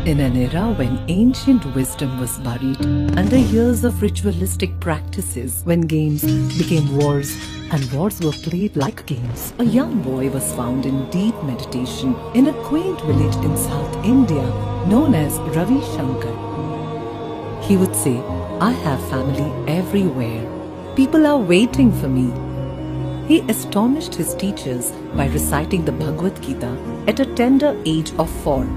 In an era when ancient wisdom was buried under years of ritualistic practices, when games became wars and wars were played like games, a young boy was found in deep meditation in a quaint village in South India known as Ravi Shankar. He would say, "I have family everywhere. People are waiting for me." He astonished his teachers by reciting the Bhagavad Gita at a tender age of 4.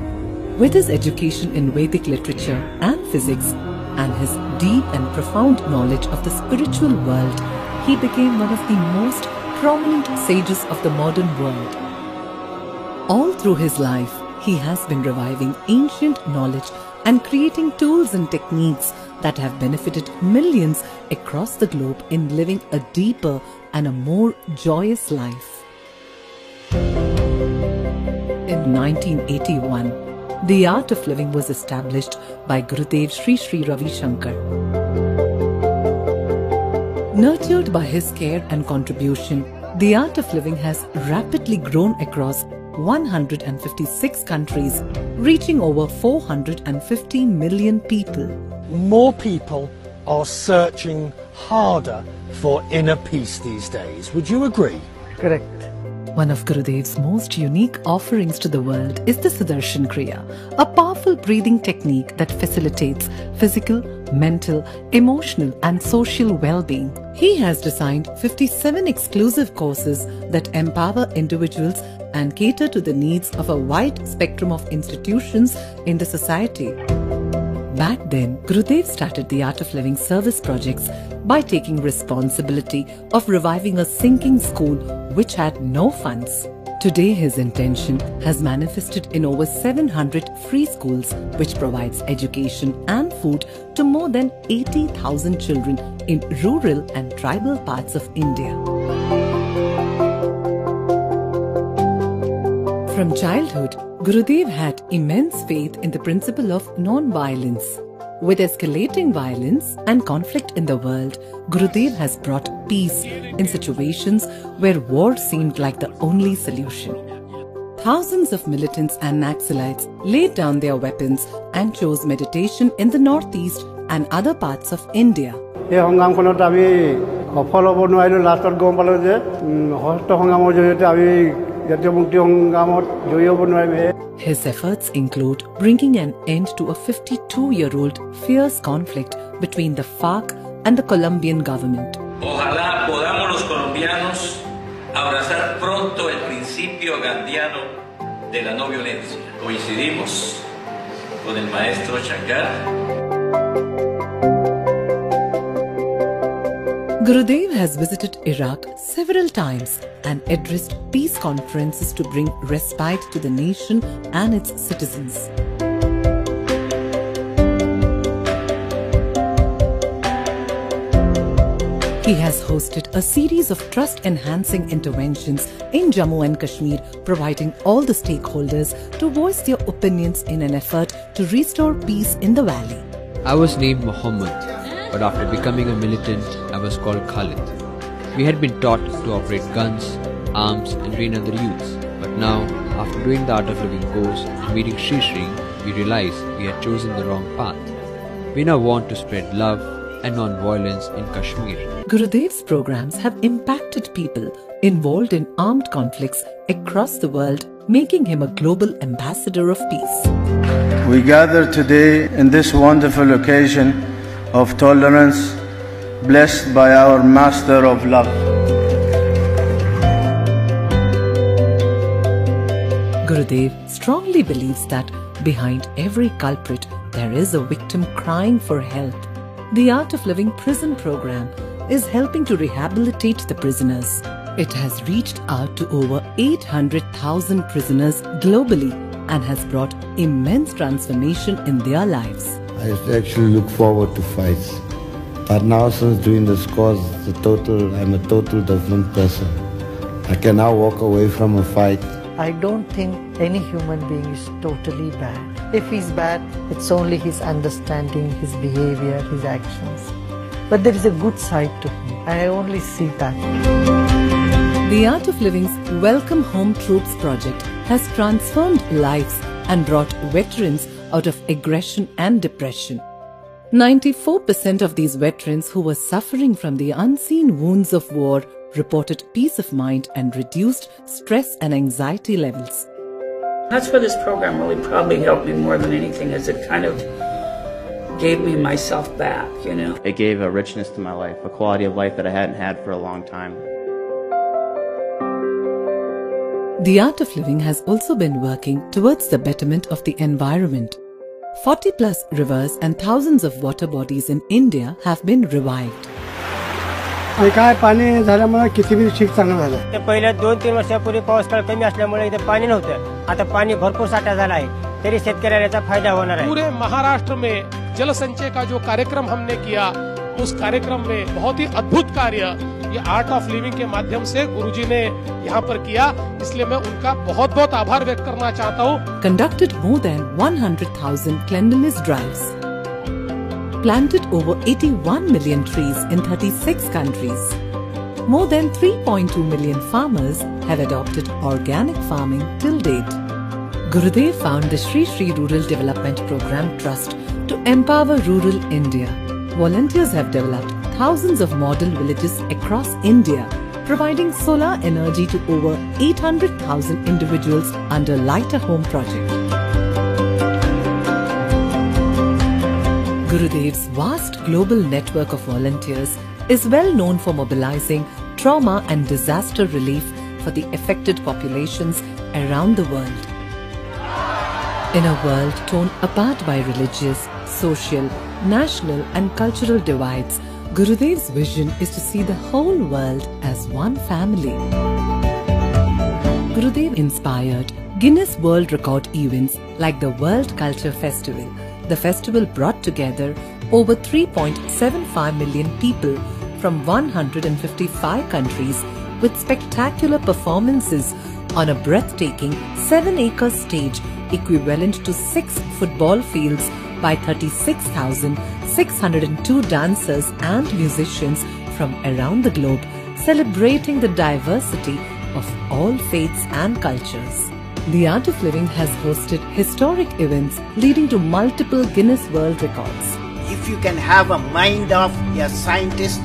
With his education in Vedic literature and physics and his deep and profound knowledge of the spiritual world, he became one of the most prominent sages of the modern world. All through his life, he has been reviving ancient knowledge and creating tools and techniques that have benefited millions across the globe in living a deeper and a more joyous life. In 1981, the Art of Living was established by Gurudev Sri Sri Ravi Shankar. Nurtured by his care and contribution, the Art of Living has rapidly grown across 156 countries, reaching over 450 million people. More people are searching harder for inner peace these days. Would you agree? Correct. One of Gurudev's most unique offerings to the world is the Sudarshan Kriya, a powerful breathing technique that facilitates physical, mental, emotional and social well-being. He has designed 57 exclusive courses that empower individuals and cater to the needs of a wide spectrum of institutions in the society. Back then, Gurudev started the Art of Living service projects by taking responsibility of reviving a sinking school which had no funds. Today, his intention has manifested in over 700 free schools which provides education and food to more than 80,000 children in rural and tribal parts of India. From childhood, Gurudev had immense faith in the principle of non-violence. With escalating violence and conflict in the world, Gurudev has brought peace in situations where war seemed like the only solution. Thousands of militants and Naxalites laid down their weapons and chose meditation in the northeast and other parts of India. His efforts include bringing an end to a 52-year-old fierce conflict between the FARC and the Colombian government. Ojalá podamos los colombianos abrazar pronto el principio gandhiano de la no violencia. Coincidimos con el maestro Shankar. Gurudev has visited Iraq several times and addressed peace conferences to bring respite to the nation and its citizens. He has hosted a series of trust-enhancing interventions in Jammu and Kashmir, providing all the stakeholders to voice their opinions in an effort to restore peace in the valley. I was named Muhammad, but after becoming a militant, I was called Khalid. We had been taught to operate guns, arms and train other youths. But now, after doing the Art of Living course and meeting Sri Sri, we realized we had chosen the wrong path. We now want to spread love and non-violence in Kashmir. Gurudev's programs have impacted people involved in armed conflicts across the world, making him a global ambassador of peace. We gather today in this wonderful occasion of tolerance, blessed by our Master of Love. Gurudev strongly believes that behind every culprit there is a victim crying for help. The Art of Living prison program is helping to rehabilitate the prisoners. It has reached out to over 800,000 prisoners globally and has brought immense transformation in their lives. I actually look forward to fights. But now since doing this course, I'm a total different person. I can now walk away from a fight. I don't think any human being is totally bad. If he's bad, it's only his understanding, his behavior, his actions. But there is a good side to him. I only see that. The Art of Living's Welcome Home Troops project has transformed lives and brought veterans out of aggression and depression. 94% of these veterans who were suffering from the unseen wounds of war reported peace of mind and reduced stress and anxiety levels. That's where this program really probably helped me more than anything, is it kind of gave me myself back, you know. It gave a richness to my life, a quality of life that I hadn't had for a long time. The Art of Living has also been working towards the betterment of the environment. 40 plus rivers and thousands of water bodies in India have been revived. आणि काय पाणी झाल्यामुळे किती शिक चांगलं झालं. ते पहिल्या 2-3 वर्षापूर्वी पाऊस काळ कमी असल्यामुळे इथे पाणी नव्हतं. आता पाणी भरपूर साठा झाला आहे. तरी शेतकऱ्याला याचा फायदा होणार आहे. पूरे महाराष्ट्र में जल संचय का जो कार्यक्रम हमने किया, उस कार्यक्रम में बहुत ही अद्भुत कार्य ये आर्ट ऑफ लिविंग के माध्यम से गुरुजी ने यहाँ पर किया, इसलिए मैं उनका बहुत बहुत आभार व्यक्त करना चाहता हूँ. Conducted more than 100,000 cleanliness drives. Planted over 81 million trees in 36 countries. More than 3.2 million farmers have adopted organic farming till date. Gurudev found the Shri Shri Rural Development Program Trust to empower rural India. Volunteers have developed thousands of model villages across India, providing solar energy to over 800,000 individuals under Lighter Home Project. Gurudev's vast global network of volunteers is well known for mobilizing trauma and disaster relief for the affected populations around the world. In a world torn apart by religious, social, national and cultural divides, Gurudev's vision is to see the whole world as one family. Gurudev inspired Guinness World Record events like the World Culture Festival. The festival brought together over 3.75 million people from 155 countries with spectacular performances on a breathtaking 7-acre stage equivalent to 6 football fields by 36,602 dancers and musicians from around the globe, celebrating the diversity of all faiths and cultures. The Art of Living has hosted historic events leading to multiple Guinness World Records. If you can have a mind of a scientist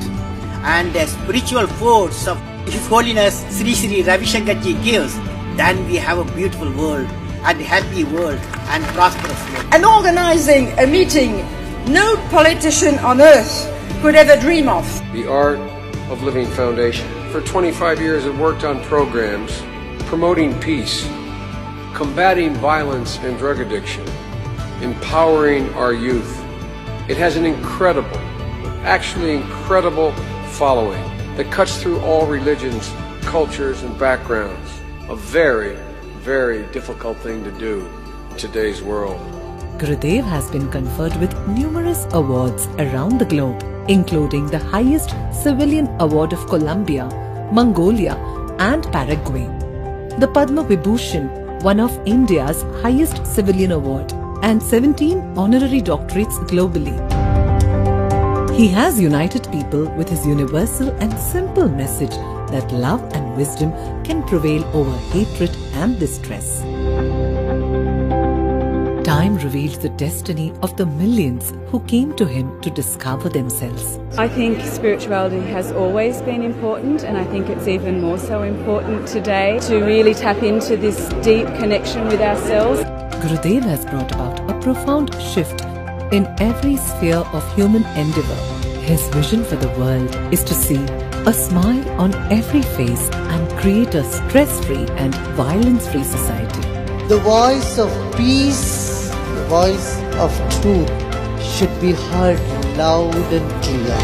and a spiritual force of His Holiness Sri Sri Ravi Shankar Ji gives, then we have a beautiful world and happy world and prosperous world. And organizing a meeting no politician on earth could ever dream of. The Art of Living Foundation. For 25 years it worked on programs promoting peace, combating violence and drug addiction, empowering our youth. It has an incredible following that cuts through all religions, cultures and backgrounds. A very, very difficult thing to do in today's world. Gurudev has been conferred with numerous awards around the globe, including the highest civilian award of Colombia, Mongolia and Paraguay, the Padma Vibhushan, one of India's highest civilian award, and 17 honorary doctorates globally. He has united people with his universal and simple message that love and wisdom can prevail over hatred and distress. Time reveals the destiny of the millions who came to him to discover themselves. I think spirituality has always been important, and I think it's even more so important today to really tap into this deep connection with ourselves. Gurudev has brought about a profound shift in every sphere of human endeavor. His vision for the world is to see a smile on every face and create a stress-free and violence-free society. The voice of peace, the voice of truth should be heard loud and clear.